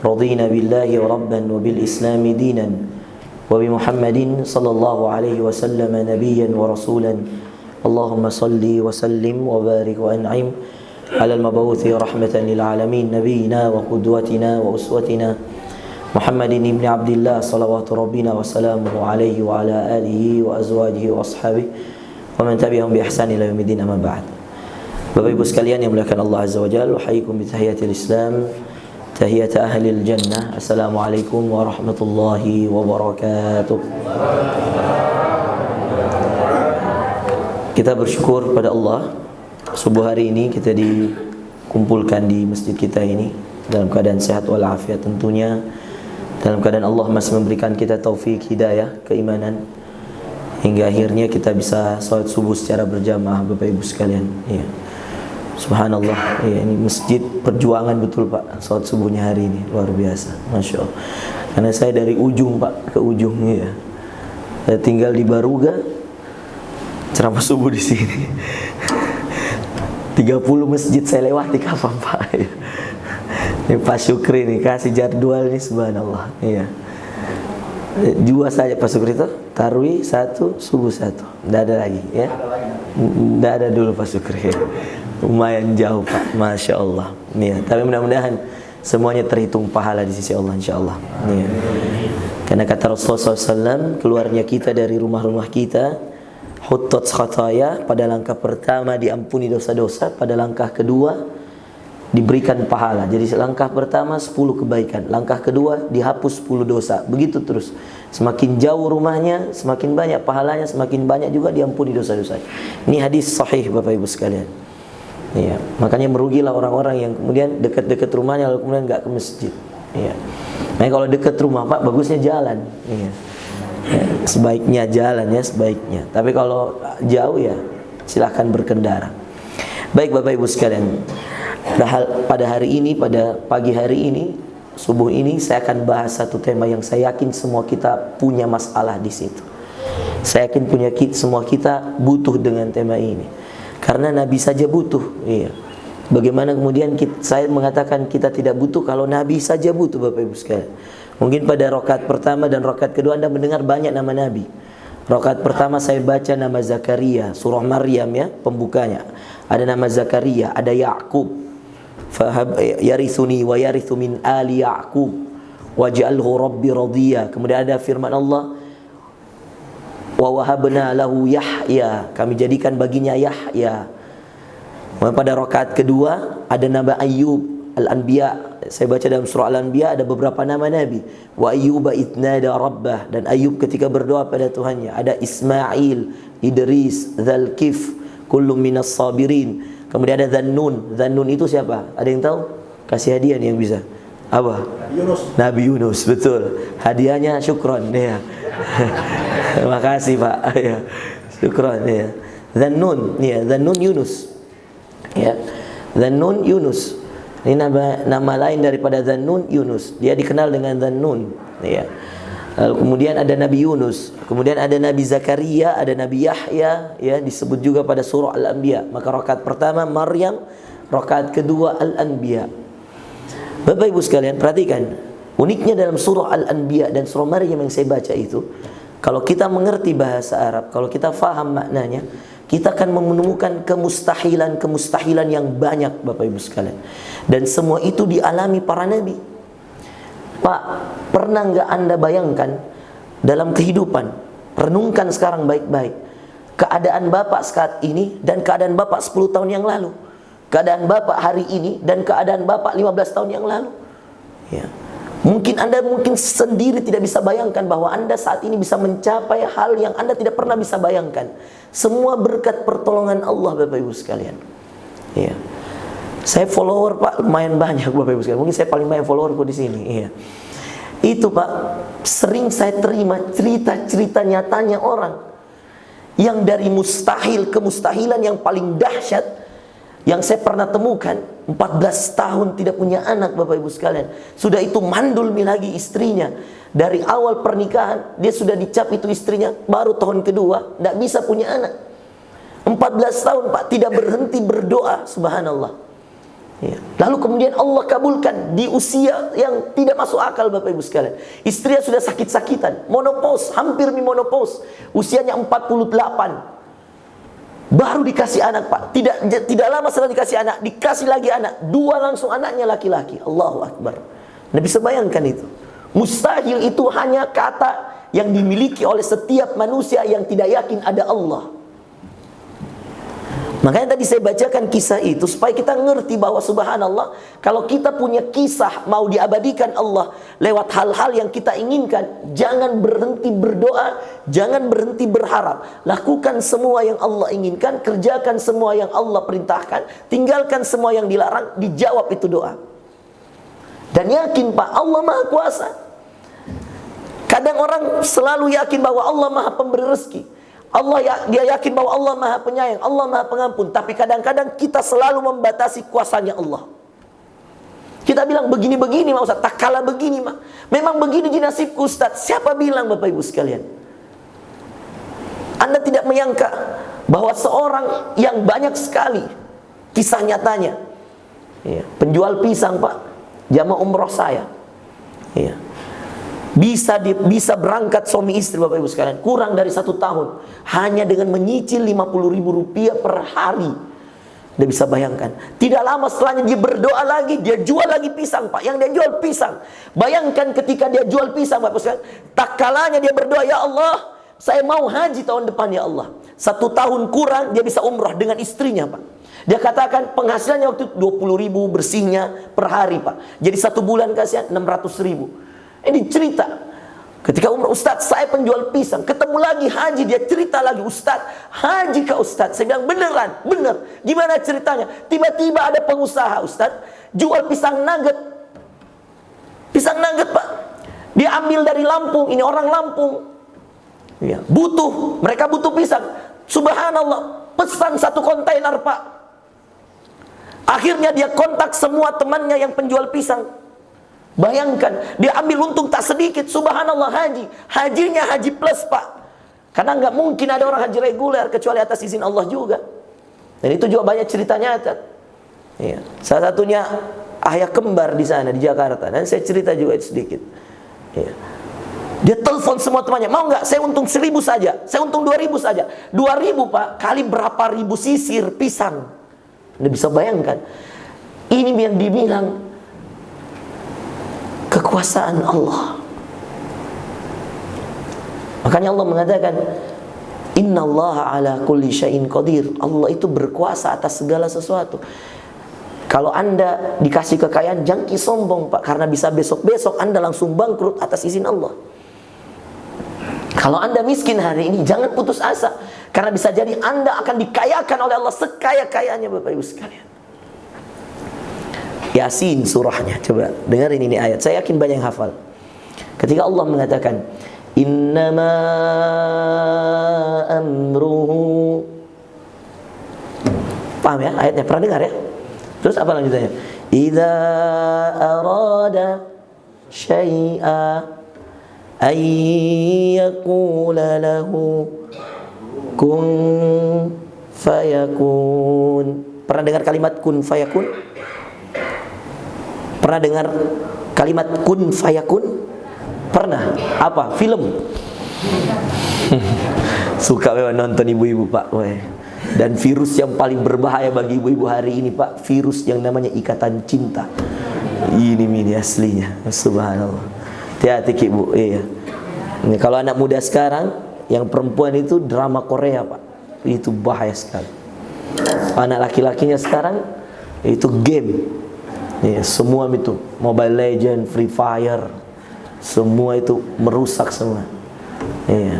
رضينا بالله ربا وبالإسلام دينا وبمحمد صلى الله عليه وسلم نبيا ورسولا اللهم صل وسلم وبارك وأنعم على المبعوث رحمة للعالمين نبينا وقدوتنا وأسوتنا محمد بن عبد الله صلوات ربنا وسلامه عليه وعلى آله وأزواجه وأصحابه ومن تبعهم بإحسان إلى يوم الدين أما بعد. Bapak Ibu sekalian yang dimuliakan Allah Azza wa Jalla, uhayyikum bi tahiyatil Islam, tahiyat ahlil jannah. Assalamualaikum warahmatullahi wabarakatuh. Kita bersyukur pada Allah, subuh hari ini kita dikumpulkan di masjid kita ini dalam keadaan sehat walafiat tentunya, dalam keadaan Allah masih memberikan kita taufik, hidayah, keimanan, hingga akhirnya kita bisa salat subuh secara berjamaah Bapak Ibu sekalian. Ya. Subhanallah, ya, ini masjid perjuangan betul Pak, salat subuhnya hari ini luar biasa, Masya Allah. Karena saya dari ujung Pak ke ujung ya, saya tinggal di Baruga, ceramah subuh di sini. 30 masjid saya lewati kapan Pak? Ya. Ini Pak Syukri nih kasih jadwal nih, subhanallah. Iya. 2 saja Pak Syukri itu, tarwih 1, subuh 1, tidak ada lagi ya. Tidak ada dulu Pak Syukri. Lumayan jauh Pak, Masya Allah ya. Tapi mudah-mudahan semuanya terhitung pahala di sisi Allah insya Allah ya. Karena kata Rasulullah SAW, keluarnya kita dari rumah-rumah kita, huttat khataya, pada langkah pertama diampuni dosa-dosa, pada langkah kedua diberikan pahala. Jadi langkah pertama 10 kebaikan, langkah kedua dihapus 10 dosa. Begitu terus. Semakin jauh rumahnya, semakin banyak pahalanya, semakin banyak juga diampuni dosa-dosa. Ini hadis sahih Bapak Ibu sekalian. Ya, makanya merugilah orang-orang yang kemudian dekat-dekat rumahnya lalu kemudian nggak ke masjid. Ya. Nah, kalau dekat rumah Pak, bagusnya jalan. Ya. Ya, sebaiknya jalan ya, sebaiknya. Tapi kalau jauh ya silahkan berkendara. Baik Bapak Ibu sekalian, pada hari ini, pada pagi hari ini, subuh ini saya akan bahas satu tema yang saya yakin semua kita punya masalah di situ. Saya yakin semua kita butuh dengan tema ini. Karena Nabi saja butuh. Iya. Bagaimana kemudian saya mengatakan kita tidak butuh kalau Nabi saja butuh Bapak Ibu sekalian. Mungkin pada rakaat pertama dan rakaat kedua Anda mendengar banyak nama Nabi. Rakaat pertama saya baca nama Zakaria, surah Maryam ya, pembukanya. Ada nama Zakaria, ada Ya'qub. Fahab yarithuni wa yarithu min ali Ya'qub waj'alhu rabbi radiya. Kemudian ada firman Allah, wa wahabna lahu Yahya, kami jadikan baginya Yahya. Pada rakaat kedua ada nama Ayyub, Al-Anbiya. Saya baca dalam surah Al-Anbiya ada beberapa nama Nabi. Wa ayyuba itnada rabbah, dan Ayyub ketika berdoa pada Tuhannya. Ada Ismail, Idris, Dzalkif, kullum minas sabirin. Kemudian ada Dzannun. Dzannun itu siapa? Ada yang tahu? Kasih hadiah nih yang bisa. Apa? Nabi Yunus, betul. Hadiahnya syukron ya. Terima kasih Pak. Ya. Syukran ya. Dzannun, ya, Dzannun Yunus. Ya. Dzannun Yunus. Ini nama lain daripada Dzannun Yunus. Dia dikenal dengan Dzannun, ya. Lalu kemudian ada Nabi Yunus, kemudian ada Nabi Zakaria, ada Nabi Yahya, ya, disebut juga pada surah Al-Anbiya. Maka rakaat pertama Maryam, rakaat kedua Al-Anbiya. Bapak Ibu sekalian, perhatikan uniknya dalam surah Al-Anbiya dan surah Maryam yang saya baca itu, kalau kita mengerti bahasa Arab, kalau kita faham maknanya, kita akan menemukan kemustahilan yang banyak Bapak Ibu sekalian. Dan semua itu dialami para nabi. Pak, pernah nggak Anda bayangkan dalam kehidupan, renungkan sekarang baik-baik, keadaan Bapak saat ini dan keadaan Bapak 10 tahun yang lalu, keadaan Bapak hari ini dan keadaan Bapak 15 tahun yang lalu. Ya. Mungkin Anda sendiri tidak bisa bayangkan bahwa Anda saat ini bisa mencapai hal yang Anda tidak pernah bisa bayangkan. Semua berkat pertolongan Allah Bapak Ibu sekalian. Ya. Saya follower Pak lumayan banyak Bapak Ibu sekalian. Mungkin saya paling banyak followerku di sini. Iya. Itu Pak, sering saya terima cerita-cerita nyatanya orang yang dari mustahil ke mustahilan yang paling dahsyat yang saya pernah temukan. 14 tahun tidak punya anak Bapak Ibu sekalian. Sudah itu mandul lagi istrinya. Dari awal pernikahan dia sudah dicap itu istrinya, baru tahun kedua tidak bisa punya anak. 14 tahun Pak tidak berhenti berdoa, subhanallah. Ya. Lalu kemudian Allah kabulkan di usia yang tidak masuk akal, Bapak Ibu sekalian. Istrinya sudah sakit-sakitan, menopause, hampir menopause, usianya 48. Baru dikasih anak, Pak. Tidak lama setelah dikasih anak, dikasih lagi anak. 2 langsung anaknya laki-laki. Allahu Akbar. Nggak bisa bayangkan itu. Mustahil itu hanya kata yang dimiliki oleh setiap manusia yang tidak yakin ada Allah. Makanya tadi saya bacakan kisah itu supaya kita ngerti bahwa subhanallah, kalau kita punya kisah mau diabadikan Allah lewat hal-hal yang kita inginkan, jangan berhenti berdoa, jangan berhenti berharap. Lakukan semua yang Allah inginkan, kerjakan semua yang Allah perintahkan, tinggalkan semua yang dilarang, dijawab itu doa. Dan yakin, Pak, Allah Maha Kuasa. Kadang orang selalu yakin bahwa Allah Maha Pemberi rezeki. Dia yakin bahwa Allah Maha Penyayang, Allah Maha Pengampun. Tapi kadang-kadang kita selalu membatasi kuasanya Allah. Kita bilang begini-begini, Ustaz, tak kalah begini, Mak. Memang begini di nasibku, Ustaz. Siapa bilang, Bapak Ibu sekalian? Anda tidak menyangka bahwa seorang yang banyak sekali kisah nyatanya, ya, penjual pisang, Pak, jamaah umroh saya, ya, bisa berangkat suami istri, Bapak Ibu sekalian, kurang dari 1 tahun hanya dengan menyicil 50.000 rupiah per hari. Anda bisa bayangkan. Tidak lama setelahnya dia berdoa lagi, dia jual lagi pisang, Pak. Yang dia jual pisang. Bayangkan ketika dia jual pisang, Bapak Ibu sekalian, tak kalanya dia berdoa, ya Allah, saya mau haji tahun depan, ya Allah. 1 tahun kurang dia bisa umrah dengan istrinya, Pak. Dia katakan penghasilannya waktu itu 20.000 bersihnya per hari, Pak. Jadi 1 bulan kasih 600.000. Ini cerita ketika umrah, Ustaz, saya penjual pisang, ketemu lagi haji, dia cerita lagi, Ustaz, haji ke Ustaz. Saya bilang, beneran, bener. Gimana ceritanya? Tiba-tiba ada pengusaha, Ustaz, jual pisang nugget. Pisang nugget, Pak. Dia ambil dari Lampung, ini orang Lampung, ya, mereka butuh pisang. Subhanallah, pesan 1 kontainer, Pak. Akhirnya dia kontak semua temannya yang penjual pisang. Bayangkan, dia ambil untung tak sedikit. Subhanallah, hajinya haji plus, Pak. Karena nggak mungkin ada orang haji reguler kecuali atas izin Allah juga. Dan itu juga banyak cerita nyata. Ya. Salah satunya ayah kembar di sana di Jakarta. Dan saya cerita juga sedikit. Ya. Dia telepon semua temannya, mau nggak? Saya untung 1.000 saja, saya untung 2.000 saja. 2.000, Pak, kali berapa ribu sisir pisang. Anda bisa bayangkan. Ini yang dibilang kekuasaan Allah. Makanya Allah mengatakan, innallaha ala kulli syai'in qadir. Allah itu berkuasa atas segala sesuatu. Kalau Anda dikasih kekayaan, jangan sombong, Pak, karena bisa besok-besok Anda langsung bangkrut atas izin Allah. Kalau Anda miskin hari ini, jangan putus asa, karena bisa jadi Anda akan dikayakan oleh Allah sekaya-kayanya, Bapak Ibu sekalian. Yasin surahnya, coba dengarin ini ayat. Saya yakin banyak yang hafal. Ketika Allah mengatakan, innama amruhu. Paham ya ayatnya? Pernah dengar ya? Terus apa lanjutannya? Idza arada syai'a ay yaqula lahu kun fayakun. Pernah dengar kalimat kun fayakun? Pernah dengar kalimat kun fayakun? Pernah? Apa? Film? Suka memang nonton ibu-ibu, Pak. Dan virus yang paling berbahaya bagi ibu-ibu hari ini, Pak, virus yang namanya ikatan cinta. Ini aslinya. Subhanallah. Hati-hati, Ibu. Iya. Ini kalau anak muda sekarang yang perempuan itu drama Korea, Pak. Itu bahaya sekali. Anak laki-lakinya sekarang itu game. Ya, semua itu Mobile Legend, Free Fire, semua itu merusak semua. Ya.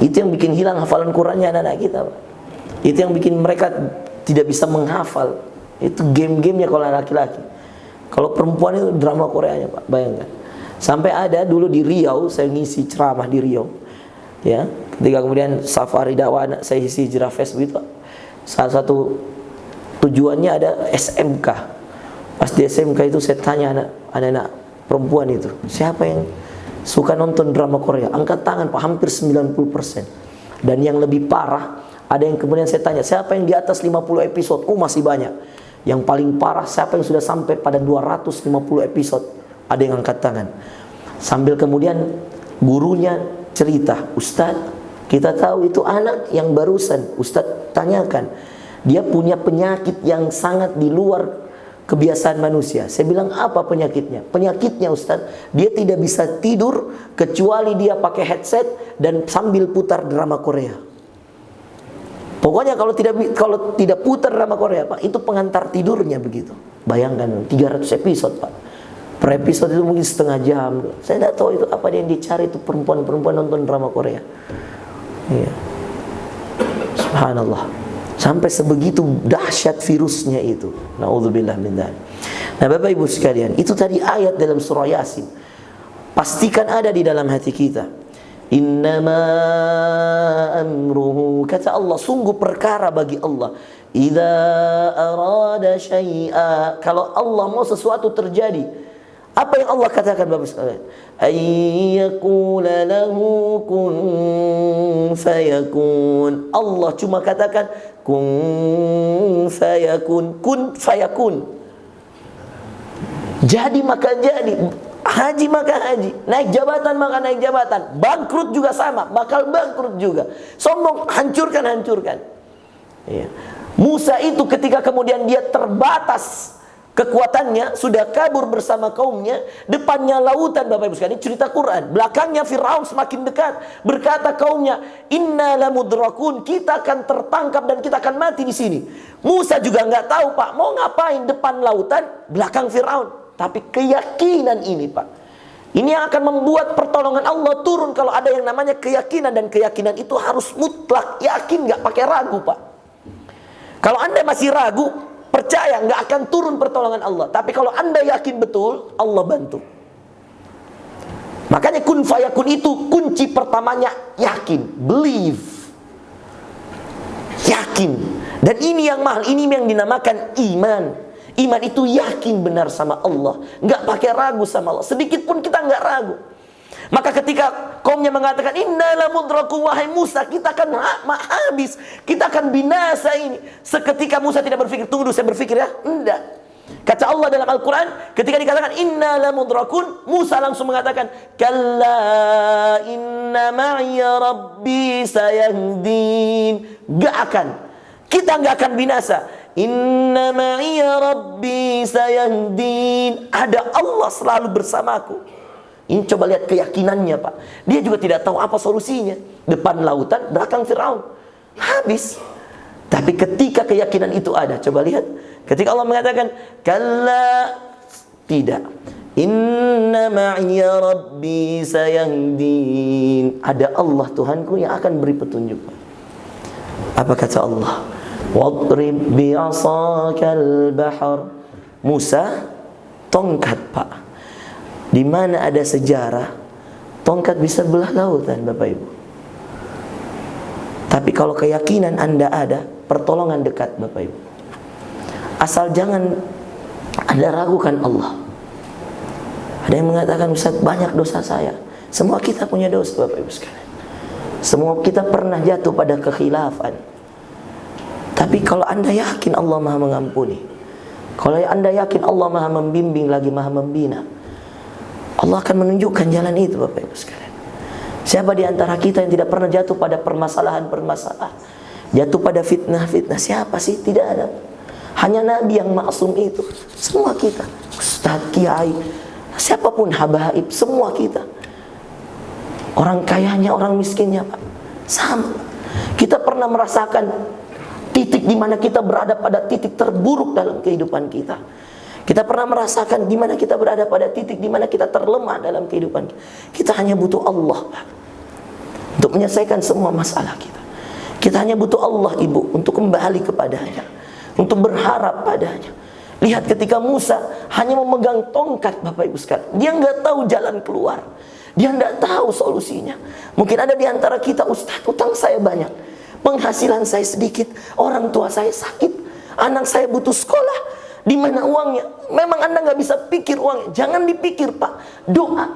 Itu yang bikin hilang hafalan Qurannya anak-anak kita, Pak. Itu yang bikin mereka tidak bisa menghafal. Itu game-gamenya kalau laki-laki. Kalau perempuan itu drama Koreanya, Pak. Bayangkan. Sampai ada dulu di Riau, saya ngisi ceramah di Riau. Ya, ketika kemudian safari dakwah saya isi hijrah Facebook itu, Pak. Salah satu tujuannya ada SMK. Pas di SMK itu saya tanya anak-anak perempuan itu, siapa yang suka nonton drama Korea? Angkat tangan, Pak, hampir 90%. Dan yang lebih parah, ada yang kemudian saya tanya, siapa yang di atas 50 episode? Oh, masih banyak. Yang paling parah siapa yang sudah sampai pada 250 episode? Ada yang angkat tangan. Sambil kemudian gurunya cerita, Ustaz, kita tahu itu anak yang barusan Ustaz tanyakan, dia punya penyakit yang sangat di luar kebiasaan manusia. Saya bilang, apa penyakitnya? Penyakitnya Ustaz, dia tidak bisa tidur kecuali dia pakai headset dan sambil putar drama Korea. Pokoknya kalau tidak putar drama Korea, Pak, itu pengantar tidurnya begitu. Bayangkan 300 episode, Pak. Per episode itu mungkin setengah jam. Saya tidak tahu itu apa yang dicari itu perempuan-perempuan nonton drama Korea. Iya. Subhanallah. Sampai sebegitu dahsyat virusnya itu. Nauzubillah min dzalik. Nah, Bapak Ibu sekalian, itu tadi ayat dalam surah Yasin. Pastikan ada di dalam hati kita. Innama amruhu, kata Allah, sungguh perkara bagi Allah, idza arada syai'a, kalau Allah mau sesuatu terjadi, apa yang Allah katakan Bapak sekalian? Ayyaqula lahu kun fayakun. Allah cuma katakan kun fayakun, kun fayakun. Jadi maka jadi. Haji maka haji, naik jabatan maka naik jabatan, bangkrut juga sama, bakal bangkrut juga. Sombong, hancurkan. Ya. Musa itu ketika kemudian dia terbatas kekuatannya, sudah kabur bersama kaumnya, depannya lautan, Bapak Ibu sekalian, cerita Quran. Belakangnya Firaun semakin dekat, berkata kaumnya, inna lamudrakun, kita akan tertangkap dan kita akan mati di sini. Musa juga nggak tahu, Pak, mau ngapain depan lautan, belakang Firaun. Tapi keyakinan ini, Pak, ini yang akan membuat pertolongan Allah turun. Kalau ada yang namanya keyakinan, dan keyakinan itu harus mutlak, yakin, nggak pakai ragu, Pak. Kalau Anda masih ragu, percaya nggak akan turun pertolongan Allah. Tapi kalau Anda yakin betul, Allah bantu. Makanya kun fayakun itu kunci pertamanya yakin, believe, yakin. Dan ini yang mahal, ini yang dinamakan iman. Iman itu yakin benar sama Allah, nggak pakai ragu sama Allah. Sedikit pun kita nggak ragu. Maka ketika kaumnya mengatakan inna lamudraku, wahai Musa, kita akan habis, kita akan binasa ini. Seketika Musa tidak berpikir, tunggu dulu saya berpikir ya. Enggak. Kata Allah dalam Al-Quran, ketika dikatakan inna lamudrakun, Musa langsung mengatakan, kalla inna ma'iya rabbi sayahdin. Gak akan, kita gak akan binasa. Inna ma'iya rabbi sayahdin. Ada Allah selalu bersamaku. Ini coba lihat keyakinannya, Pak. Dia juga tidak tahu apa solusinya. Depan lautan, belakang Firaun. Habis. Tapi ketika keyakinan itu ada, coba lihat. Ketika Allah mengatakan, kalla, tidak. Inna ma'iya rabbi sayahdin. Ada Allah Tuhanku yang akan beri petunjuk. Apa kata Allah? Wadrib bi'asakal bahar. Musa, tongkat, Pak. Di mana ada sejarah, tongkat bisa belah lautan, Bapak Ibu. Tapi kalau keyakinan Anda ada, pertolongan dekat, Bapak Ibu. Asal jangan Anda ragukan Allah. Ada yang mengatakan, Ustaz, banyak dosa saya. Semua kita punya dosa, Bapak Ibu sekalian. Semua kita pernah jatuh pada kekhilafan. Tapi kalau Anda yakin Allah Maha mengampuni, kalau Anda yakin Allah Maha membimbing lagi Maha membina, Allah akan menunjukkan jalan itu, Bapak Ibu sekalian. Siapa di antara kita yang tidak pernah jatuh pada permasalahan-permasalahan, jatuh pada fitnah-fitnah? Siapa sih? Tidak ada. Hanya Nabi yang maksum itu. Semua kita, Ustadz, Kiai, siapapun, habaib, semua kita. Orang kayanya, orang miskinnya, Pak, sama. Kita pernah merasakan titik di mana kita berada pada titik terburuk dalam kehidupan kita. Kita pernah merasakan di mana kita berada pada titik di mana kita terlemah dalam kehidupan kita. Kita hanya butuh Allah, Pak, untuk menyelesaikan semua masalah kita. Kita hanya butuh Allah, Ibu, untuk kembali kepadanya, untuk berharap padanya. Lihat ketika Musa hanya memegang tongkat, Bapak Ibu sekalian, dia nggak tahu jalan keluar, dia nggak tahu solusinya. Mungkin ada di antara kita, Ustaz, utang saya banyak, penghasilan saya sedikit, orang tua saya sakit, anak saya butuh sekolah. Di mana uangnya? Memang Anda nggak bisa pikir uangnya. Jangan dipikir, Pak. Doa,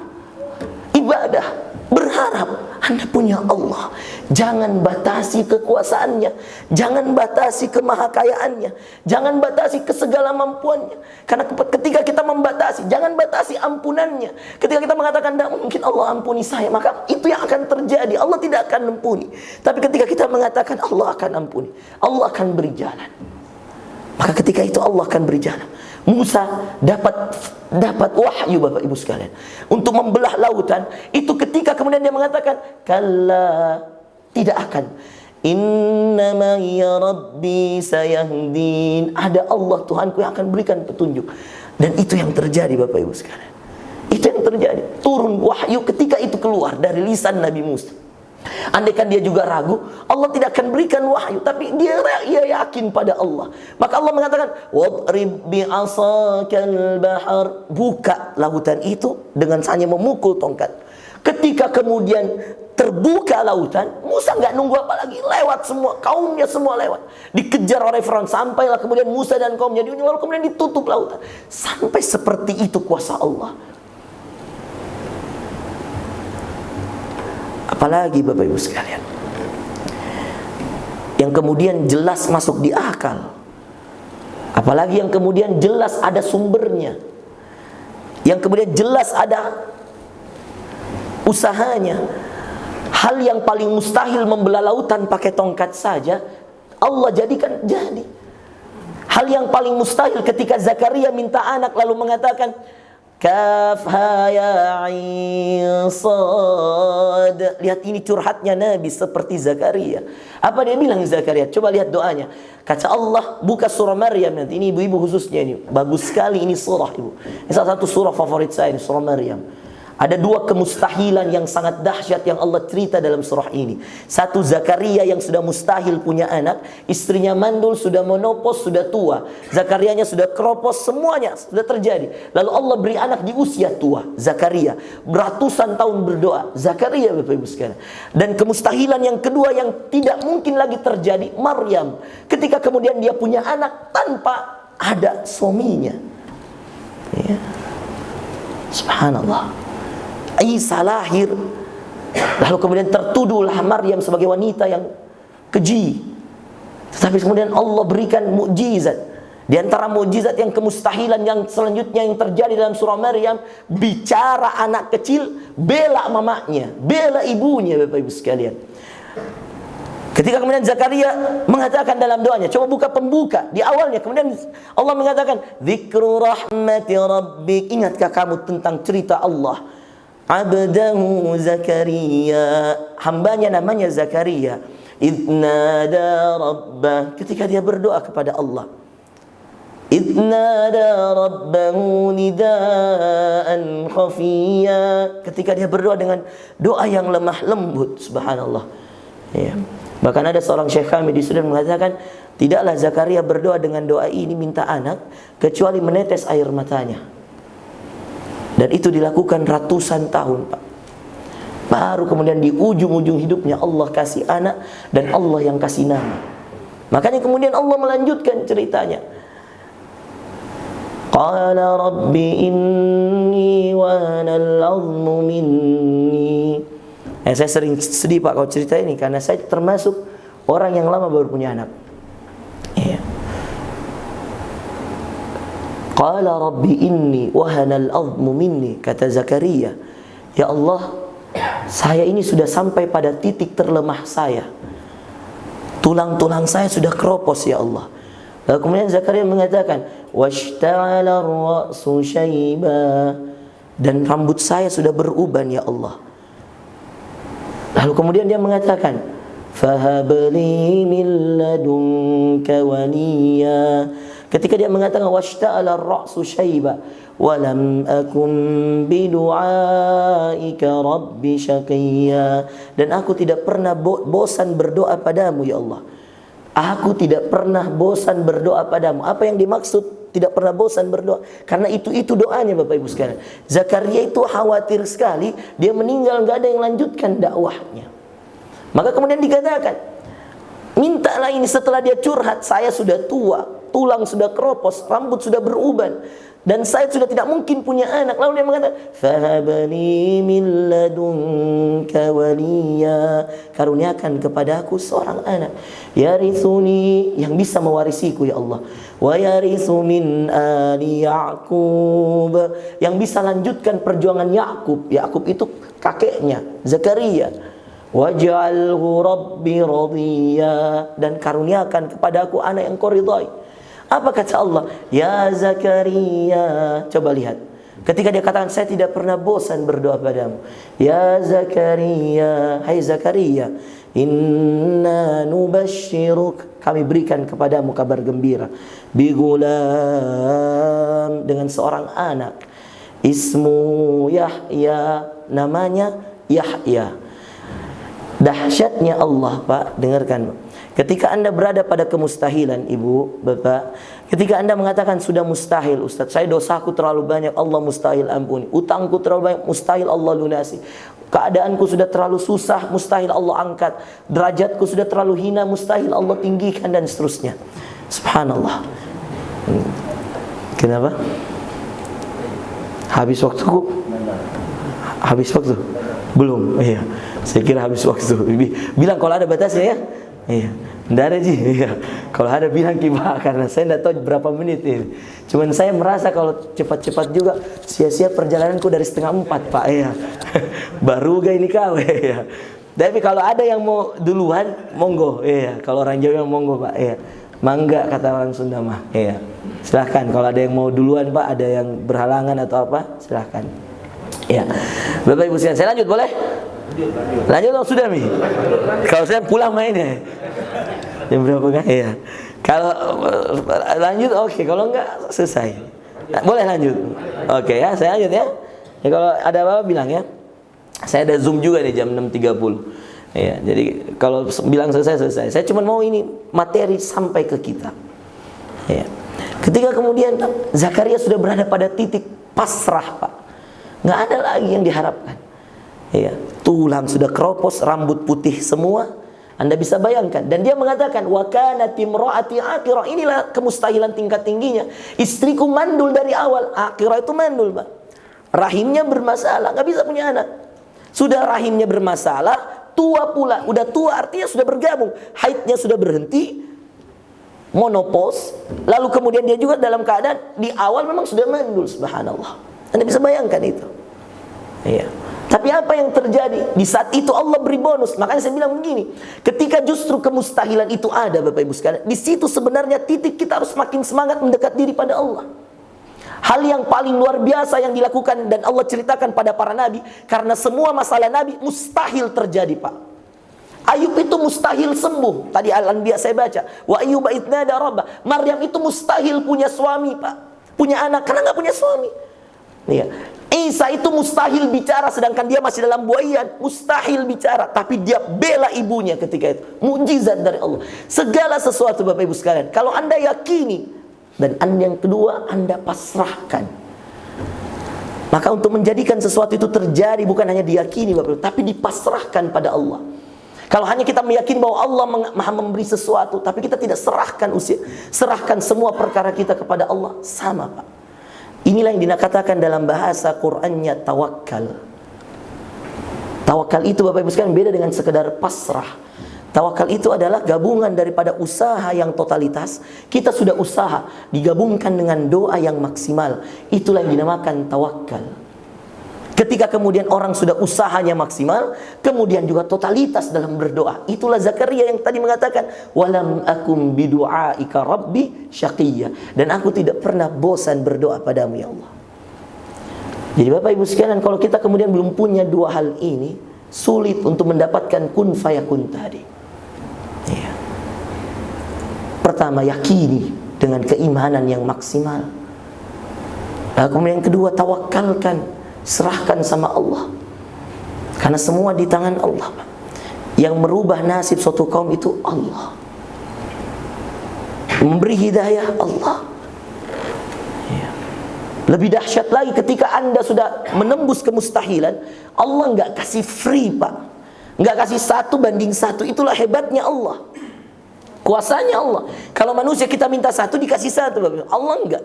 ibadah, berharap, Anda punya Allah. Jangan batasi kekuasaannya, jangan batasi kemahakayaannya, jangan batasi kesegala mampuannya. Karena ketika kita membatasi, jangan batasi ampunannya. Ketika kita mengatakan tidak mungkin Allah ampuni saya, maka itu yang akan terjadi. Allah tidak akan ampuni. Tapi ketika kita mengatakan Allah akan ampuni, Allah akan beri jalan, maka ketika itu Allah akan beri jalan. Musa dapat wahyu, Bapak Ibu sekalian, untuk membelah lautan. Itu ketika kemudian dia mengatakan, kalla, tidak akan. Innama ya Rabbi sayahdin. Ada Allah Tuhanku yang akan berikan petunjuk. Dan itu yang terjadi, Bapak Ibu sekalian. Itu yang terjadi. Turun wahyu ketika itu keluar dari lisan Nabi Musa. Andaikan dia juga ragu, Allah tidak akan berikan wahyu, tapi dia yakin pada Allah. Maka Allah mengatakan, wadrib bi'asakal bahar, buka lautan itu dengan hanya memukul tongkat. Ketika kemudian terbuka lautan, Musa nggak nunggu apa lagi, lewat semua, kaumnya semua lewat. Dikejar oleh Firaun, sampailah kemudian Musa dan kaumnya, lalu kemudian ditutup lautan. Sampai seperti itu kuasa Allah. Apalagi Bapak Ibu sekalian, yang kemudian jelas masuk di akal, apalagi yang kemudian jelas ada sumbernya, yang kemudian jelas ada usahanya. Hal yang paling mustahil membelah lautan pakai tongkat saja, Allah jadikan jadi. Hal yang paling mustahil ketika Zakaria minta anak lalu mengatakan, Kaf ha ya ain sad. Lihat ini curhatnya Nabi seperti Zakaria. Apa dia bilang Zakaria? Coba lihat doanya. Kata Allah, buka surah Maryam nanti. Ini ibu-ibu khususnya ini. Bagus sekali ini surah, Ibu. Ini salah satu surah favorit saya, ini surah Maryam. Ada dua kemustahilan yang sangat dahsyat yang Allah cerita dalam surah ini. Satu, Zakaria yang sudah mustahil punya anak, istrinya mandul, sudah menopause, sudah tua. Zakarianya sudah keropos, semuanya sudah terjadi. Lalu Allah beri anak di usia tua, Zakaria. Beratusan tahun berdoa, Zakaria, Bapak Ibu sekalian. Dan kemustahilan yang kedua yang tidak mungkin lagi terjadi, Maryam. Ketika kemudian dia punya anak tanpa ada suaminya. Ya. Subhanallah. Isa lahir, lalu kemudian tertuduhlah Maryam sebagai wanita yang keji. Tetapi kemudian Allah berikan mukjizat. Di antara mukjizat yang kemustahilan yang selanjutnya yang terjadi dalam surah Maryam, bicara anak kecil, bela mamanya, bela ibunya, Bapak Ibu sekalian. Ketika kemudian Zakaria mengatakan dalam doanya, coba buka pembuka di awalnya, kemudian Allah mengatakan, Dzikru rahmati rabbik. Ingatkah kamu tentang cerita Allah? Abdahu Zakaria, hambanya namanya Zakaria. Idnada rabbah, ketika dia berdoa kepada Allah. Idnada rabbahu nidaan khafiyya, ketika dia berdoa dengan doa yang lemah lembut. Subhanallah. Ya. Bahkan ada seorang syekh kami di Sudan mengatakan, tidaklah Zakaria berdoa dengan doa ini minta anak kecuali menetes air matanya. Dan itu dilakukan ratusan tahun, Pak. Baru kemudian di ujung-ujung hidupnya Allah kasih anak dan Allah yang kasih nama. Makanya kemudian Allah melanjutkan ceritanya. Qala rabbi inni wa hanal 'azmu minni. Saya sering sedih, Pak, kalau cerita ini, karena saya termasuk orang yang lama baru punya anak. Iya. Qala rabbi inni wahanal 'azmu minni, kata Zakaria, ya Allah, saya ini sudah sampai pada titik terlemah saya. Tulang-tulang saya sudah keropos, ya Allah. Lalu kemudian Zakaria mengatakan, washta'ala ar-ra'su syaiba, dan rambut saya sudah beruban, ya Allah. Lalu kemudian dia mengatakan, fahabli min ladunka waliya. Ketika dia mengatakan washta'ala ar-ra'su syaiba wa lam akum bidu'aika rabbi syaqiyya, dan aku tidak pernah bosan berdoa padamu, ya Allah. Aku tidak pernah bosan berdoa padamu. Apa yang dimaksud tidak pernah bosan berdoa? Karena itu doanya, Bapak Ibu sekalian. Zakaria itu khawatir sekali dia meninggal nggak ada yang lanjutkan dakwahnya. Maka kemudian dikatakan, mintalah ini. Setelah dia curhat, saya sudah tua, tulang sudah keropos, rambut sudah beruban, dan saya sudah tidak mungkin punya anak. Lalu dia mengatakan, fahabani min ladunka waliya, karuniakan kepadaku seorang anak, yarithuni, yang bisa mewarisiku ya Allah, wa yarithu min ali Ya'qub, yang bisa lanjutkan perjuangan Ya'qub. Ya'qub itu kakeknya Zakaria. Waj'alhu rabbi radhiya, dan karuniakan kepadaku anak yang kau ridhai. Apa kata Allah? Ya Zakaria. Coba lihat. Ketika dia katakan, saya tidak pernah bosan berdoa padamu. Ya Zakaria, hai Zakaria, inna nubashshiruk, kami berikan kepadamu kabar gembira, bigulam, dengan seorang anak, ismu Yahya, namanya Yahya. Dahsyatnya Allah, Pak, dengarkan. Ketika Anda berada pada kemustahilan, Ibu, Bapak, ketika Anda mengatakan sudah mustahil, Ustaz, saya dosaku terlalu banyak, Allah mustahil ampuni. Utangku terlalu banyak, mustahil Allah lunasi. Keadaanku sudah terlalu susah, mustahil Allah angkat. Derajatku sudah terlalu hina, mustahil Allah tinggikan, dan seterusnya. Subhanallah. Kenapa? Habis waktuku? Habis waktu? Belum, iya. Saya kira habis waktu. Bilang kalau ada batasnya ya. Iya. Tidak ada Ji. Iya. Kalau ada bilang kibah, karena saya tidak tahu berapa menit ini. Cuman saya merasa kalau cepat-cepat juga sia-sia perjalananku dari 3:30, Pak. Iya. Baru gak ini kau. Iya. Tapi kalau ada yang mau duluan, monggo. Iya. Kalau orang Jawa yang monggo, Pak. Iya. Mangga kata orang Sunda mah. Iya. Silahkan. Kalau ada yang mau duluan, Pak, ada yang berhalangan atau apa, silahkan. Iya. Bapak Ibu sekalian, saya lanjut boleh? Lanjut atau sudah Mi? Kalau saya pulang mainnya jam berapa kan? Iya. Kalau lanjut oke, kalau enggak selesai. Boleh lanjut. Oke ya, saya lanjut ya. Ya kalau ada apa-apa bilang ya. Saya ada Zoom juga nih jam 6.30. Ya, jadi kalau bilang selesai. Saya cuma mau ini materi sampai ke kita. Ya. Ketika kemudian Zakaria sudah berada pada titik pasrah, Pak. Nggak ada lagi yang diharapkan. Ya, tulang sudah keropos, rambut putih semua. Anda bisa bayangkan. Dan dia mengatakan, wa kanat imraati aqira. Inilah kemustahilan tingkat tingginya. Istriku mandul dari awal. Aqira itu mandul, Pak. Rahimnya bermasalah, nggak bisa punya anak. Sudah rahimnya bermasalah, tua pula. Udah tua artinya sudah bergabung. Haidnya sudah berhenti, monopause. Lalu kemudian dia juga dalam keadaan di awal memang sudah mandul. Subhanallah. Anda bisa bayangkan itu. Iya. Tapi apa yang terjadi? Di saat itu Allah beri bonus. Makanya saya bilang begini, ketika justru kemustahilan itu ada, Bapak Ibu sekalian, di situ sebenarnya titik kita harus makin semangat mendekat diri pada Allah. Hal yang paling luar biasa yang dilakukan dan Allah ceritakan pada para nabi, karena semua masalah nabi mustahil terjadi, Pak. Ayub itu mustahil sembuh. Tadi Al-Anbiya saya baca, wa ayyuba idnada rabbah. Maryam itu mustahil punya suami, Pak. Punya anak karena nggak punya suami. Iya. Isa itu mustahil bicara sedangkan dia masih dalam buayan, mustahil bicara, tapi dia bela ibunya ketika itu. Mukjizat dari Allah. Segala sesuatu, Bapak Ibu sekalian, kalau Anda yakini, dan yang kedua Anda pasrahkan. Maka untuk menjadikan sesuatu itu terjadi bukan hanya diyakini, Bapak Ibu, tapi dipasrahkan pada Allah. Kalau hanya kita meyakini bahwa Allah Maha memberi sesuatu, tapi kita tidak serahkan semua perkara kita kepada Allah, sama, Pak. Inilah yang dikatakan dalam bahasa Qur'annya tawakal. Tawakal itu, Bapak Ibu sekalian, beda dengan sekedar pasrah. Tawakal itu adalah gabungan daripada usaha yang totalitas. Kita sudah usaha, digabungkan dengan doa yang maksimal. Itulah yang dinamakan tawakal. Ketika kemudian orang sudah usahanya maksimal, kemudian juga totalitas dalam berdoa. Itulah Zakaria yang tadi mengatakan, walam akum bidu'aika rabbi syaqiyya. Dan aku tidak pernah bosan berdoa padamu ya Allah. Jadi Bapak Ibu sekalian, kalau kita kemudian belum punya dua hal ini, sulit untuk mendapatkan kun fayakun tadi. Ya. Pertama, yakini dengan keimanan yang maksimal. Lalu kemudian yang kedua, tawakalkan. Serahkan sama Allah. Karena semua di tangan Allah. Yang merubah nasib suatu kaum itu Allah. Memberi hidayah Allah. Ya. Lebih dahsyat lagi ketika Anda sudah menembus kemustahilan, Allah nggak kasih free, Pak. Nggak kasih 1:1. Itulah hebatnya Allah. Kuasanya Allah. Kalau manusia kita minta 1 dikasih 1, Allah enggak.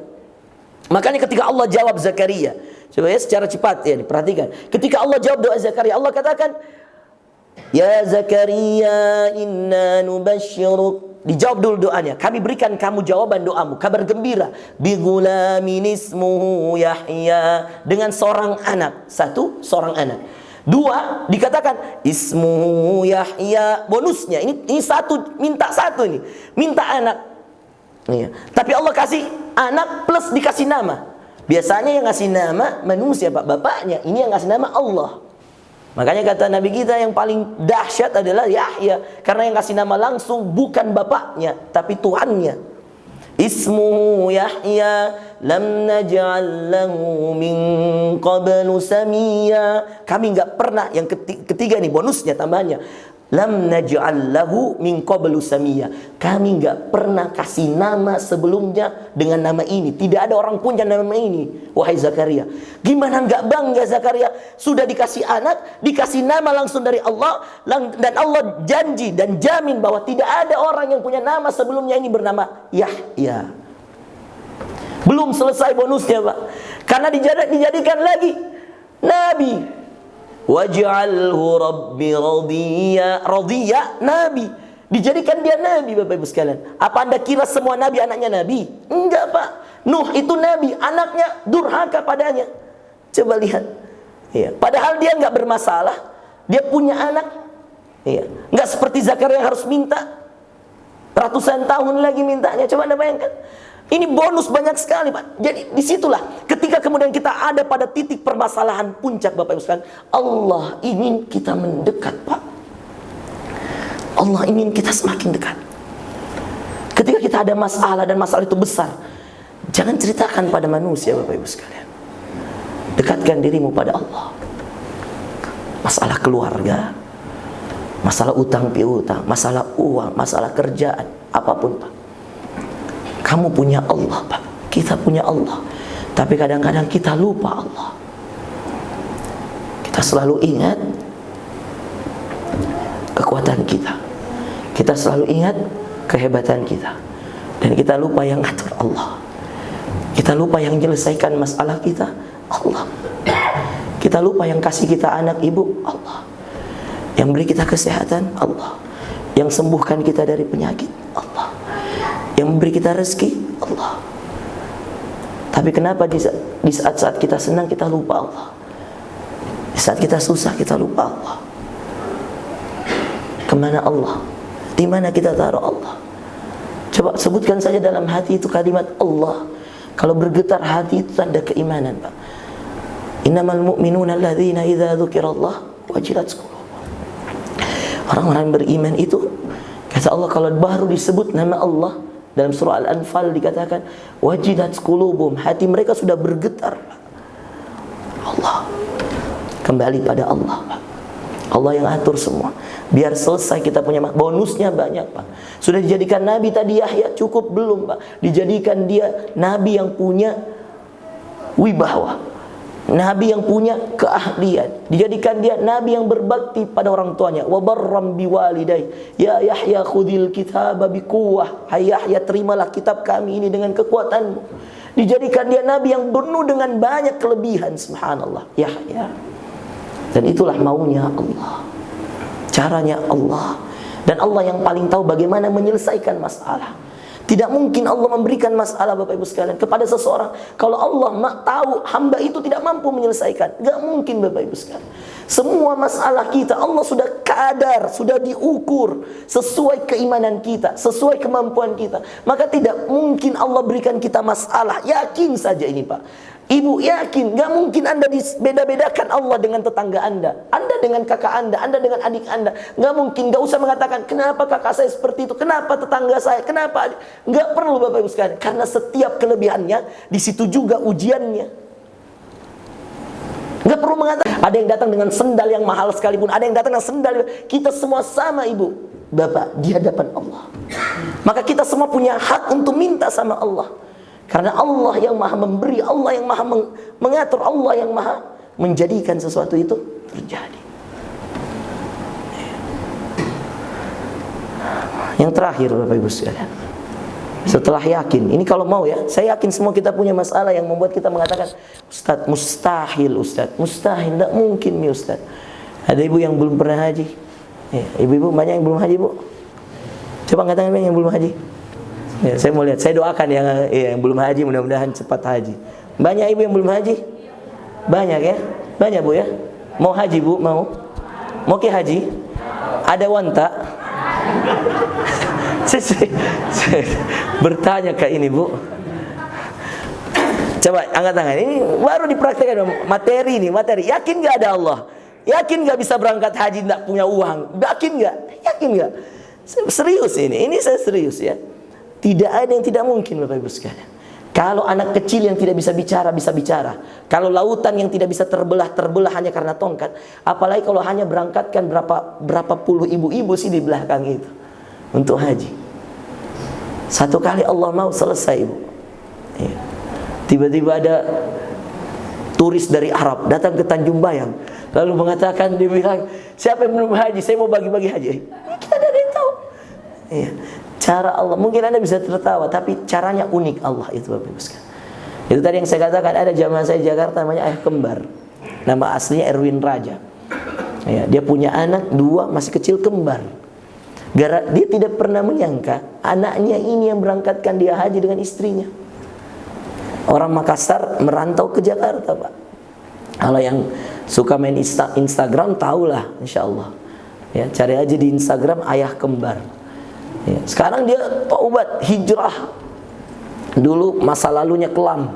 Makanya ketika Allah jawab Zakaria, coba ya secara cepat ya, perhatikan. Ketika Allah jawab doa Zakaria, Allah katakan, "Ya Zakaria, inna nubasyiruk." Dijawab dulu doanya. Kami berikan kamu jawaban doamu, kabar gembira. Bi ghulamin ismuhu Yahya, dengan seorang anak. Satu, seorang anak. Dua, dikatakan ismuhu Yahya. Bonusnya ini satu, minta satu ini. Minta anak. Iya. Tapi Allah kasih anak plus dikasih nama. Biasanya yang ngasih nama manusia, Pak, bapaknya. Ini yang ngasih nama Allah. Makanya kata Nabi kita yang paling dahsyat adalah Yahya, karena yang kasih nama langsung bukan bapaknya tapi Tuhannya. Ismuhu Yahya lam naj'al lahu min qablu samia. Kami enggak pernah, yang ketiga nih bonusnya tambahannya. Lam naj'al lahu min qablu samia. Kami enggak pernah kasih nama sebelumnya dengan nama ini. Tidak ada orang punya nama ini, wahai Zakaria. Gimana enggak bangga Zakaria? Sudah dikasih anak, dikasih nama langsung dari Allah, dan Allah janji dan jamin bahwa tidak ada orang yang punya nama sebelumnya ini bernama Yahya. Belum selesai bonusnya, Pak. Karena dijadikan lagi nabi. Waj'alhu rabbi radiyya. Radiyya, nabi. Dijadikan dia nabi, Bapak Ibu sekalian. Apa Anda kira semua nabi anaknya nabi? Enggak, Pak. Nuh itu nabi, anaknya durhaka padanya. Coba lihat. Iya. Padahal dia enggak bermasalah. Dia punya anak. Iya. Enggak seperti Zakaria yang harus minta. Ratusan tahun lagi mintanya. Coba Anda bayangkan. Ini bonus banyak sekali, Pak. Jadi disitulah ketika kemudian kita ada pada titik permasalahan puncak, Bapak Ibu sekalian, Allah ingin kita mendekat, Pak. Allah ingin kita semakin dekat. Ketika kita ada masalah dan masalah itu besar, jangan ceritakan pada manusia, Bapak Ibu sekalian. Dekatkan dirimu pada Allah. Masalah keluarga, masalah utang piutang, masalah uang, masalah kerjaan, apapun, Pak. Kamu punya Allah, Pak. Kita punya Allah. Tapi kadang-kadang kita lupa Allah. Kita selalu ingat kekuatan kita. Kita selalu ingat kehebatan kita. Dan kita lupa yang ngatur Allah. Kita lupa yang menyelesaikan masalah kita, Allah. Kita lupa yang kasih kita anak ibu, Allah. Yang beri kita kesehatan, Allah. Yang sembuhkan kita dari penyakit, Allah. Yang memberi kita rezeki, Allah. Tapi kenapa di saat-saat kita senang kita lupa Allah? Di saat kita susah kita lupa Allah. Kemana Allah? Di mana kita taruh Allah? Coba sebutkan saja dalam hati itu kalimat Allah. Kalau bergetar hati itu tanda keimanan, Pak. Innamal mu'minuna alladzina idza dzukirallah wajilat qulubuhum. Orang-orang beriman itu, kata Allah, kalau baru disebut nama Allah, dalam surah Al-Anfal dikatakan wajilat qulubuhum, hati mereka sudah bergetar, Pak. Allah. Kembali pada Allah, Pak. Allah yang atur semua. Biar selesai kita punya bonusnya banyak, Pak. Sudah dijadikan nabi tadi Yahya, cukup belum, Pak? Dijadikan dia nabi yang punya wibawa, nabi yang punya keahlian. Dijadikan dia nabi yang berbakti pada orang tuanya. Wa barram biwalidai. Ya Yahya khudil kitaba biquwwah. Hai Yahya, terimalah kitab kami ini dengan kekuatanmu. Dijadikan dia nabi yang penuh dengan banyak kelebihan, subhanallah, Yahya. Dan itulah maunya Allah, caranya Allah. Dan Allah yang paling tahu bagaimana menyelesaikan masalah. Tidak mungkin Allah memberikan masalah, Bapak Ibu sekalian, kepada seseorang kalau Allah tahu hamba itu tidak mampu menyelesaikan. Gak mungkin, Bapak Ibu sekalian. Semua masalah kita Allah sudah kadar, sudah diukur sesuai keimanan kita, sesuai kemampuan kita. Maka tidak mungkin Allah berikan kita masalah. Yakin saja ini, Pak. Ibu yakin, gak mungkin Anda beda-bedakan Allah dengan tetangga Anda, Anda dengan kakak Anda dengan adik Anda. Gak mungkin, gak usah mengatakan kenapa kakak saya seperti itu, kenapa tetangga saya, kenapa. Gak perlu, Bapak Ibu sekalian. Karena setiap kelebihannya, di situ juga ujiannya. Gak perlu mengatakan ada yang datang dengan sendal yang mahal sekalipun, ada yang datang dengan sendal. Kita semua sama, Ibu, Bapak, di hadapan Allah. Maka kita semua punya hak untuk minta sama Allah. Karena Allah yang maha memberi, Allah yang maha mengatur, Allah yang maha menjadikan sesuatu itu terjadi. Yang terakhir, Bapak Ibu sekalian, Setelah yakin, ini kalau mau ya, saya yakin semua kita punya masalah yang membuat kita mengatakan, Ustaz, mustahil Ustaz, mustahil, tidak mungkin nih Ustaz. Ada ibu yang belum pernah haji? Ya, ibu-ibu banyak yang belum haji, Bu? Coba katakan yang belum haji. Ya, saya mau lihat, saya doakan yang belum haji, mudah-mudahan cepat haji. Banyak ibu yang belum haji? Banyak ya? Banyak Bu ya? Mau haji Bu? Mau ke haji? Ada wanta? saya bertanya ke ini Bu. Coba angkat tangan. Ini baru dipraktekkan materi ini, materi. Yakin nggak ada Allah? Yakin nggak bisa berangkat haji nggak punya uang? Yakin nggak? Yakin nggak? Serius ini saya serius ya. Tidak ada yang tidak mungkin Bapak Ibu sekalian. Kalau anak kecil yang tidak bisa bicara, bisa bicara. Kalau lautan yang tidak bisa terbelah hanya karena tongkat. Apalagi kalau hanya berangkatkan berapa puluh ibu-ibu sih di belakang itu untuk haji. Satu kali Allah mau selesai Ibu. Ya. Tiba-tiba ada turis dari Arab datang ke Tanjung Bayang, lalu mengatakan, dia bilang, siapa yang belum haji? Saya mau bagi-bagi haji. Kita tidak ada yang tahu. Ya. Cara Allah, mungkin Anda bisa tertawa, tapi caranya unik Allah itu Bapak Ibu sekalian. Itu tadi yang saya katakan, ada jamaah saya di Jakarta namanya ayah kembar. Nama aslinya Erwin Raja. Ya, dia punya anak 2 masih kecil kembar. Dia tidak pernah menyangka anaknya ini yang berangkatkan dia haji dengan istrinya. Orang Makassar merantau ke Jakarta Pak. Kalau yang suka main Instagram tahulah, insya Allah. Ya, cari aja di Instagram ayah kembar. Ya, sekarang dia taubat, hijrah. Dulu masa lalunya kelam,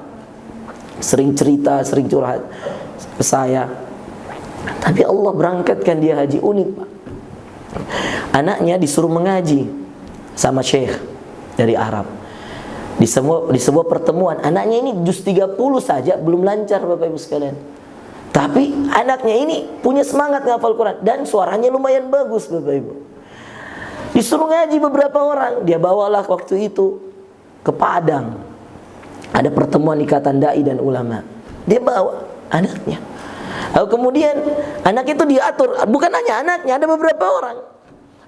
sering cerita, sering curhat ke saya. Tapi Allah berangkatkan dia haji, unik Pak. Anaknya disuruh mengaji sama syekh dari Arab. Di sebuah pertemuan, anaknya ini juz 30 saja belum lancar Bapak Ibu sekalian. Tapi anaknya ini punya semangat ngafal Quran dan suaranya lumayan bagus Bapak Ibu. Disuruh ngaji beberapa orang, dia bawalah waktu itu ke Padang. Ada pertemuan ikatan dai dan ulama. Dia bawa anaknya. Lalu kemudian anak itu diatur, bukan hanya anaknya, ada beberapa orang.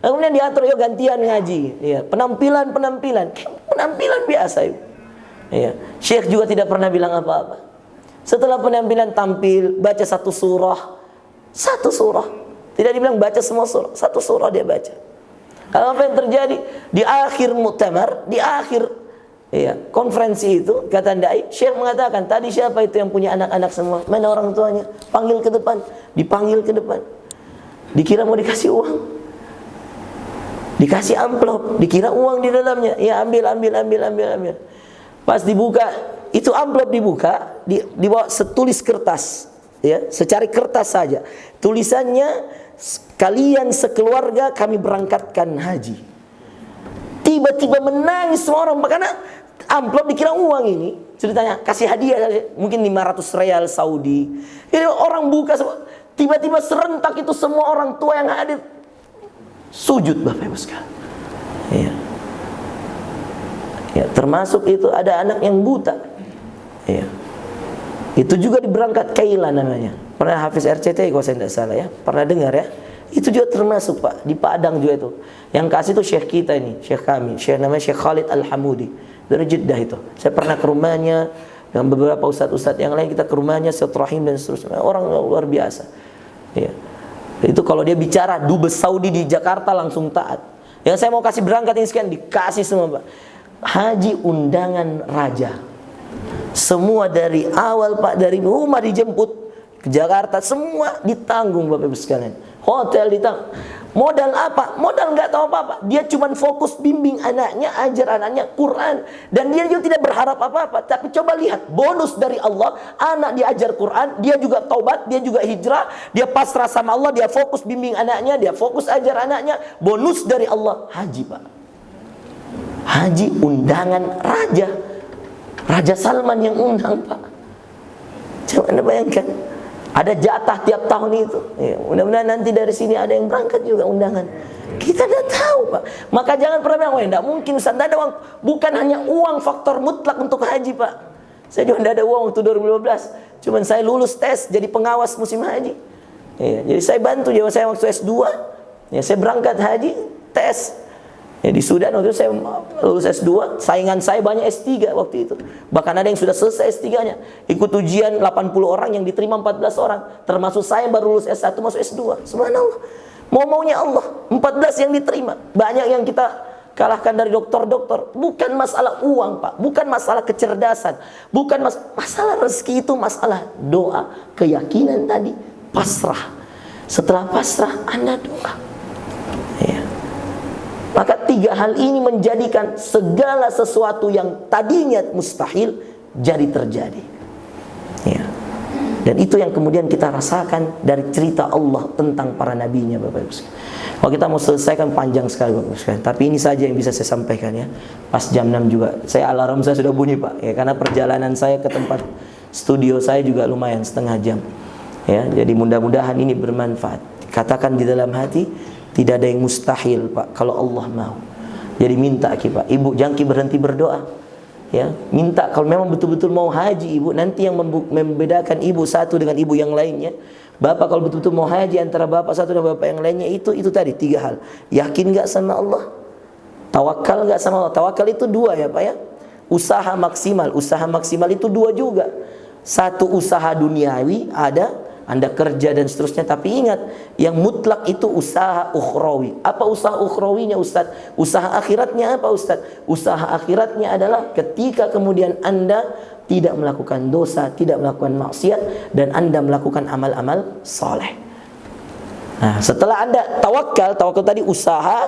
Lalu kemudian diatur, yuk gantian ngaji. Ya, penampilan biasa. Ya. Syekh juga tidak pernah bilang apa-apa. Setelah penampilan tampil, baca satu surah. Tidak dibilang baca semua surah, satu surah dia baca. Lalu apa yang terjadi? Di akhir muktamar, di akhir konferensi itu, kata dai, Syekh mengatakan, tadi siapa itu yang punya anak-anak semua? Mana orang tuanya? Panggil ke depan. Dipanggil ke depan. Dikira mau dikasih uang. Dikasih amplop, dikira uang di dalamnya. Ya ambil. Pas dibuka, itu amplop dibuka, dibawa setulis kertas, ya, secari kertas saja. Tulisannya, kalian sekeluarga kami berangkatkan haji. Tiba-tiba menangis semua orang karena amplop dikira uang ini. Ceritanya kasih hadiah mungkin 500 real Saudi. Jadi orang buka, tiba-tiba serentak itu semua orang tua yang hadir sujud Bapak Ibu sekalian. Ya. Ya, termasuk itu ada anak yang buta. Ya. Itu juga diberangkat Kaila namanya. Pernah Hafiz RCT kalau saya tidak salah ya. Pernah dengar ya? Itu juga termasuk Pak, di Padang juga itu. Yang kasih itu syekh kita ini, syekh kami, syekh namanya Syekh Khalid Al-Hamudi dari Jeddah itu. Saya pernah ke rumahnya dengan beberapa ustadz-ustadz yang lain, kita ke rumahnya, silaturahim dan seterusnya. Orang luar biasa. Ya. Itu kalau dia bicara dubes Saudi di Jakarta langsung taat. Yang saya mau kasih berangkat ini sekian dikasih semua Pak. Haji undangan raja. Semua dari awal Pak, dari rumah dijemput ke Jakarta, semua ditanggung Bapak Ibu sekalian. Hotel ditanggung. Modal apa? Modal nggak tahu apa-apa. Dia cuma fokus bimbing anaknya, ajar anaknya Quran, dan dia juga tidak berharap apa-apa. Tapi coba lihat bonus dari Allah, anak diajar Quran, dia juga taubat, dia juga hijrah, dia pasrah sama Allah, dia fokus bimbing anaknya, dia fokus ajar anaknya. Bonus dari Allah haji Pak. Haji undangan raja. Raja Salman yang undang Pak. Coba Anda bayangkan. Ada jatah tiap tahun itu. Ya, mudah-mudahan nanti dari sini ada yang berangkat juga undangan. Kita tidak tahu Pak. Maka jangan pernah bilang, wah tidak mungkin Ustaz, tidak ada uang. Bukan hanya uang faktor mutlak untuk haji Pak. Saya juga tidak ada uang waktu 2015. Cuman saya lulus tes jadi pengawas musim haji. Ya, jadi saya bantu, jadi saya waktu S2. Ya, saya berangkat haji, tes. Ya, di Sudan waktu itu saya lulus S2, saingan saya banyak S3 waktu itu. Bahkan ada yang sudah selesai S3-nya. Ikut ujian 80 orang yang diterima 14 orang. Termasuk saya yang baru lulus S1 masuk S2. Subhanallah. Mau-maunya Allah, 14 yang diterima. Banyak yang kita kalahkan dari dokter-dokter. Bukan masalah uang, Pak. Bukan masalah kecerdasan. Bukan masalah rezeki, itu masalah doa, keyakinan tadi, pasrah. Setelah pasrah, Anda doa. Ya. Maka 3 hal ini menjadikan segala sesuatu yang tadinya mustahil jadi terjadi. Ya. Dan itu yang kemudian kita rasakan dari cerita Allah tentang para nabinya, Bapak Ibu sekalian. Kalau kita mau selesaikan panjang sekali, Bapak Ibu sekalian. Tapi ini saja yang bisa saya sampaikan ya. Pas jam 6 juga, alarm saya sudah bunyi, Pak. Ya, karena perjalanan saya ke tempat studio saya juga lumayan setengah jam. Ya, jadi mudah-mudahan ini bermanfaat. Katakan di dalam hati, tidak ada yang mustahil, Pak, kalau Allah mau. Jadi minta Pak, Ibu jangan berhenti berdoa. Ya, minta kalau memang betul-betul mau haji Ibu, nanti yang membedakan Ibu satu dengan Ibu yang lainnya. Bapak kalau betul-betul mau haji antara Bapak satu dan Bapak yang lainnya itu tadi 3 hal. Yakin enggak sama Allah? Tawakal enggak sama Allah? Tawakal itu 2 ya, Pak ya. Usaha maksimal. Usaha maksimal itu 2 juga. Satu usaha duniawi ada, Anda kerja dan seterusnya, tapi ingat, yang mutlak itu usaha ukhrawi. Apa usaha ukhrawinya, Ustaz? Usaha akhiratnya apa, Ustaz? Usaha akhiratnya adalah ketika kemudian Anda tidak melakukan dosa, tidak melakukan maksiat, dan Anda melakukan amal-amal saleh. Nah, setelah Anda tawakal tadi usaha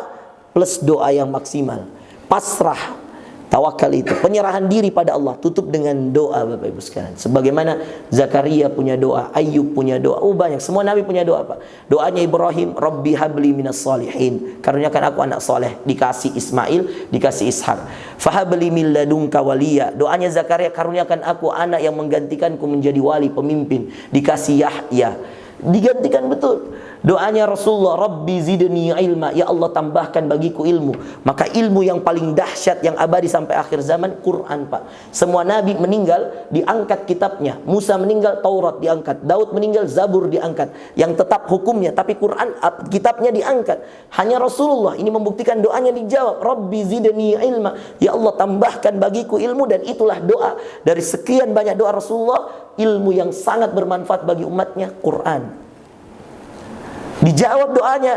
plus doa yang maksimal. Pasrah. Tawakal itu penyerahan diri pada Allah, tutup dengan doa, Bapak Ibu sekalian. Sebagaimana Zakaria punya doa, Ayub punya doa, banyak, semua nabi punya doa, Pak. Doanya Ibrahim, Rabbi habli minas salihin, karuniakan aku anak soleh, dikasih Ismail, dikasih Ishak. Fahabli min ladunka waliya. Doanya Zakaria, karuniakan aku anak yang menggantikanku menjadi wali, pemimpin, dikasih Yahya. Digantikan betul. Doanya Rasulullah, Rabbi zidni ilma, ya Allah tambahkan bagiku ilmu. Maka ilmu yang paling dahsyat, yang abadi sampai akhir zaman, Quran, Pak. Semua nabi meninggal, diangkat kitabnya. Musa meninggal, Taurat diangkat. Daud meninggal, Zabur diangkat. Yang tetap hukumnya, tapi Quran kitabnya diangkat. Hanya Rasulullah ini membuktikan doanya dijawab. Rabbi zidni ilma, ya Allah tambahkan bagiku ilmu. Dan itulah doa dari sekian banyak doa Rasulullah, ilmu yang sangat bermanfaat bagi umatnya, Quran. Dijawab doanya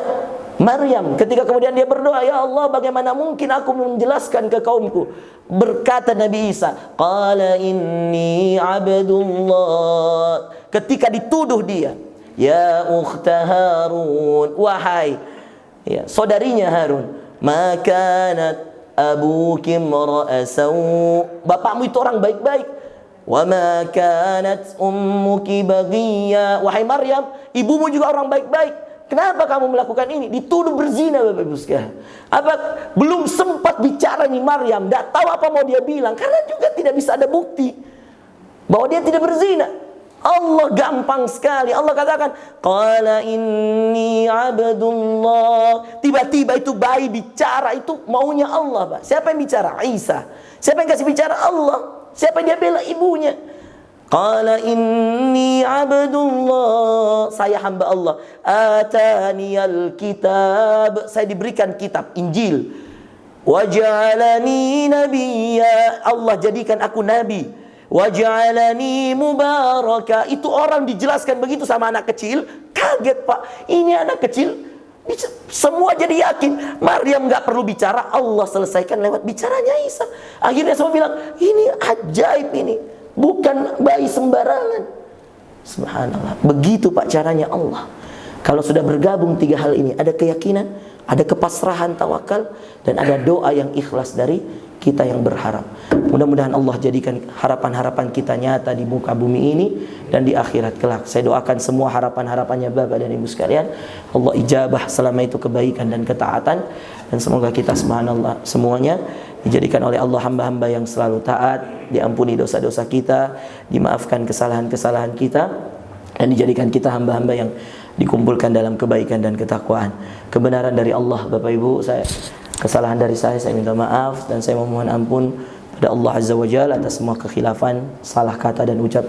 Maryam ketika kemudian dia berdoa, ya Allah bagaimana mungkin aku menjelaskan ke kaumku. Berkata Nabi Isa, qala inni abdullah. Ketika dituduh dia, ya ukhta Harun, wahai ya saudarinya Harun, ma kanat abuki mar'a saw, bapakmu itu orang baik-baik. Wa ma kanat ummuki baghiya, wahai Maryam, ibumu juga orang baik-baik. Kenapa kamu melakukan ini? Dituduh berzina, Bapak Ibu sekalian. Apa belum sempat bicara nih Maryam, enggak tahu apa mau dia bilang, karena juga tidak bisa ada bukti bahwa dia tidak berzina. Allah gampang sekali. Allah katakan, qala inni abdullah. Tiba-tiba itu bayi bicara, itu maunya Allah, Pak. Siapa yang bicara? Isa. Siapa yang kasih bicara? Allah. Siapa yang dia bela? Ibunya. Qala inni abdullah, saya hamba Allah. Ataniyal kitab, saya diberikan kitab Injil. Waj'alani nabiyya, Allah jadikan aku nabi. Waj'alani mubaraka, itu orang dijelaskan begitu sama anak kecil, kaget, Pak. Ini anak kecil, semua jadi yakin. Maryam gak perlu bicara, Allah selesaikan lewat bicaranya Isa. Akhirnya semua bilang, ini ajaib ini. Bukan bayi sembarangan. Subhanallah. Begitu Pak caranya Allah. Kalau sudah bergabung 3 hal ini, ada keyakinan, ada kepasrahan, tawakal, dan ada doa yang ikhlas dari kita yang berharap. Mudah-mudahan Allah jadikan harapan-harapan kita nyata di muka bumi ini dan di akhirat kelak. Saya doakan semua harapan-harapannya Bapak dan Ibu sekalian, Allah ijabah selama itu kebaikan dan ketaatan. Dan semoga kita subhanallah semuanya dijadikan oleh Allah hamba-hamba yang selalu taat, diampuni dosa-dosa kita, dimaafkan kesalahan-kesalahan kita, dan dijadikan kita hamba-hamba yang dikumpulkan dalam kebaikan dan ketakwaan. Kebenaran dari Allah, Bapak Ibu. Kesalahan dari saya minta maaf, dan saya memohon ampun pada Allah Azza wa Jalla atas semua kekhilafan, salah kata dan ucap.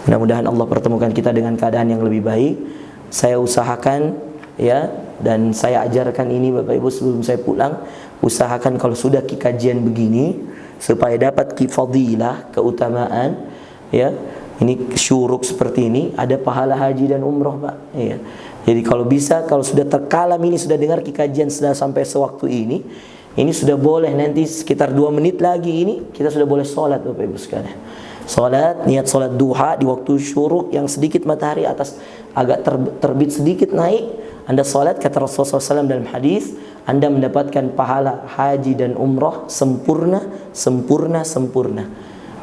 Mudah-mudahan Allah pertemukan kita dengan keadaan yang lebih baik. Saya usahakan ya Dan saya ajarkan ini Bapak Ibu sebelum saya pulang, usahakan kalau sudah kajian begini supaya dapat fadilah, keutamaan, ya. Ini syuruk seperti ini, ada pahala haji dan umroh, Pak. Ya. Jadi kalau bisa, kalau sudah terkalam ini sudah dengar kajian sudah sampai sewaktu ini sudah boleh nanti sekitar 2 menit lagi ini kita sudah boleh sholat Bapak Ibu sekalian. Sholat, niat sholat duha di waktu syuruk yang sedikit matahari atas agak terbit sedikit naik, Anda sholat, kata Rasulullah SAW dalam hadis, Anda mendapatkan pahala haji dan umroh sempurna.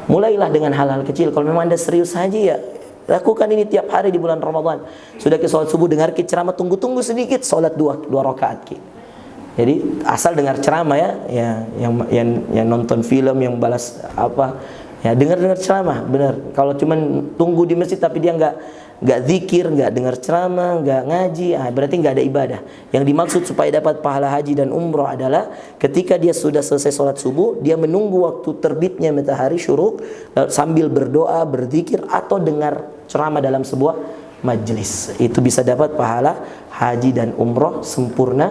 Mulailah dengan hal-hal kecil. Kalau memang Anda serius haji, ya lakukan ini tiap hari di bulan Ramadan. Sudah ke sholat subuh, dengar ceramah, tunggu sedikit, sholat 2 rakaat. Jadi asal dengar ceramah, yang nonton film, yang balas apa, ya dengar ceramah, benar. Kalau cuman tunggu di masjid tapi dia nggak zikir, nggak dengar ceramah, nggak ngaji, berarti nggak ada ibadah. Yang dimaksud supaya dapat pahala haji dan umroh adalah ketika dia sudah selesai sholat subuh, dia menunggu waktu terbitnya matahari syuruk sambil berdoa, berzikir atau dengar ceramah dalam sebuah majlis. Itu bisa dapat pahala haji dan umroh sempurna.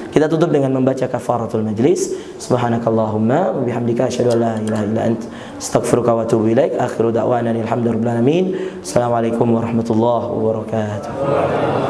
Kita tutup dengan membaca kafaratul majlis. Subhanakallahumma wa bihamdika asyhadu an la ilaha illa anta astaghfiruka wa atubu ilaik. Akhiru da'wana alhamdulillahi rabbil alamin. Assalamualaikum warahmatullahi wabarakatuh.